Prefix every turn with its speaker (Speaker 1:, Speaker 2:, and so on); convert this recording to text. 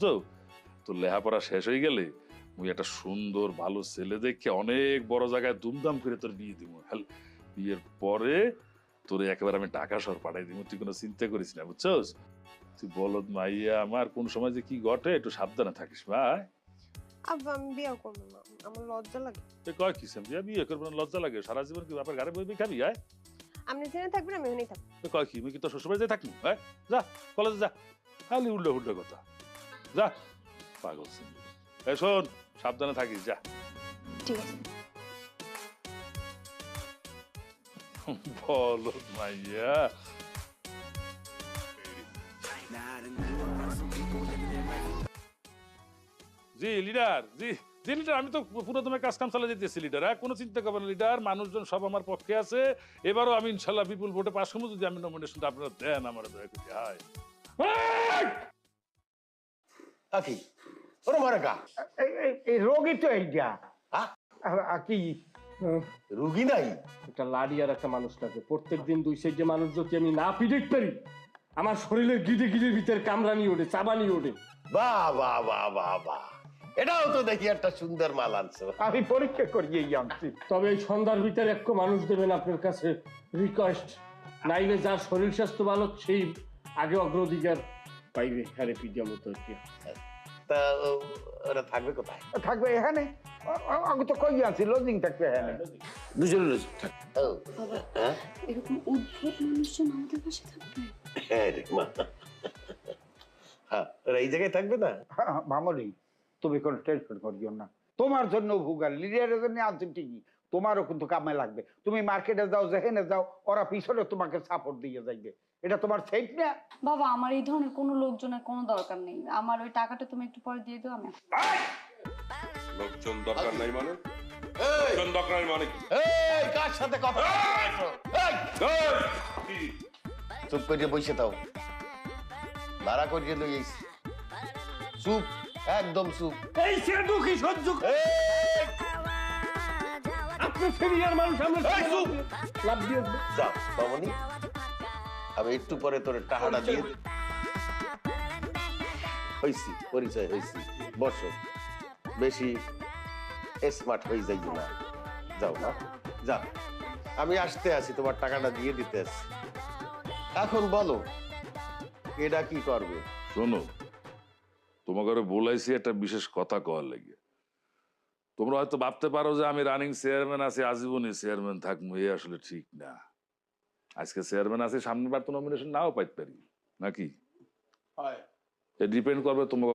Speaker 1: বুঝছো? তোর লেখাপড়া শেষ হয়ে গেলে মুই একটা সুন্দর ভালো ছেলে দেখে অনেক বড় জায়গায় দুমদাম করে তোর বিয়ে দিব। বিয়ের পরে তোর একেবারে আমি টাকা শহর পাঠাই দিব, তুই কোনো চিন্তা করিস না, বুঝছস? তুই বলদ মাইয়া আমার, কোন সময় যে কি ঘটে একটু সাবধানে থাকিস ভাই।
Speaker 2: আব্বা আমি বিয়ে করবো না, আমার লজ্জা লাগে।
Speaker 1: কয় কি বিয়ে বিয়ে করবো না লজ্জা লাগে? সারা জীবন কি বাপের ঘরে বই বই খাবি? আয়
Speaker 2: আপনি জেনে থাকবেন আমি এখানেই থাকবো।
Speaker 1: কয় কি মুই কি তোর শ্বশুরবাড়ি যাই থাকবো? হ্যাঁ যা কলেজে যা, খালি উল্টো উল্টো কথা। যা পাগল সিন্ধু। এই শোন, সাবধানে থাকিস, যা।
Speaker 2: ঠিক আছে।
Speaker 1: বলো মাইয়া। জি লিডার, জি জি লিডার, আমি তো পুরো তোমার কাজ কাম চালিয়ে যেতেছি লিডার। হ্যাঁ কোনো চিন্তা করবেন না লিডার, মানুষজন সব আমার পক্ষে আছে। এবারও আমি ইনশাল্লাহ বিপুল ভোটে পাস করবো, যদি আমি নমিনেশনটা আপনারা দেন আমার দয়া করে। হায়
Speaker 3: কি ওরে মারে গা
Speaker 4: এই রোগী তো এইটা কি
Speaker 3: রুগী নাই?
Speaker 5: একটা লাড়ি আর একটা মানুষ লাগে। প্রত্যেকদিন দুই সাইডে মানুষ যদি আমি না পিটিট পারি, আমার শরীরের গিজে গিজের ভিতরে কামড়ানি ওঠে, চাবানি ওঠে।
Speaker 3: বাহ বাহ বাহ বাহ বাহ, এটাও তো দেখি একটা সুন্দর মাল আনছো।
Speaker 4: আমি পরীক্ষা করিয়ে আনছি।
Speaker 5: তবে এই সন্ধ্যার ভিতরে একটু মানুষ দেবেন আপনার কাছে রিকোয়েস্ট, নাইলে যার শরীর স্বাস্থ্য ভালো সেই আগে অগ্রাধিকার পাইবে। হ্যাঁ পিডিয়া মতো
Speaker 3: তা ওরা থাকবে কোথায়?
Speaker 4: থাকবে এখানে, আমি তো কই আছি লজিং থাকবে এখানে।
Speaker 3: দুজনে
Speaker 6: বাবা এরকম উদ্ভট মানুষজন আমাদের পাশে থাকবে?
Speaker 3: হ্যাঁ রে মা, হ্যাঁ ওরা এই জায়গায় থাকবে না?
Speaker 4: মামনি তুমি কোনো টেনশন করিও না, তোমার জন্য ভুগাল লিডারের জন্য আনছি ঠিকই, তোমারও কিন্তু কামে লাগবে। তুমি মার্কেটে যাও, যেখানে যাও, ওরা পিছনে তোমাকে সাপোর্ট দিয়ে যাইবে। এটা তোমার সেফ না?
Speaker 6: বাবা আমার এই ধরনের কোনো লোকজনের কোনো দরকার নেই, আমার ওই টাকাটা তুমি একটু পরে দিয়ে দাও। আমি
Speaker 7: লোকজন দরকার নাই মানে? লোকজন দরকার নাই মানে কি?
Speaker 3: এই কার সাথে কথা বলছো?
Speaker 7: কি
Speaker 3: চুপ করে বসে থাও, ভাড়া করিয়ে লই আইছি। চুপ, একদম চুপ।
Speaker 5: এই সে দুঃখী সহ্য আপনি সিনিয়র মানুষ, আমরা লাভ দিয়ে
Speaker 3: যাও মামনি, আমি একটু পরে তোর টাকাটা দিয়ে হইছি, পরিচয় হইছি। বসো, বেশি স্মার্ট হয়ে যাই না। যাও না, যাও, আমি আসতে আছি, তোমার টাকাটা দিয়ে দিতে আসছি। এখন বলো এটা কি করবে?
Speaker 1: শোনো, তোমাকে বলাইছি একটা বিশেষ কথা কওয়ার লেগে। তোমরা হয়তো ভাবতে পারো যে আমি রানিং চেয়ারম্যান আছি, আজীবনই চেয়ারম্যান থাকবো, এই আসলে ঠিক না। আজকে চেয়ারম্যান আছি, সামনের বার তো নমিনেশন নাও পাইতে পারি নাকি? ডিপেন্ড করবে তোমাকে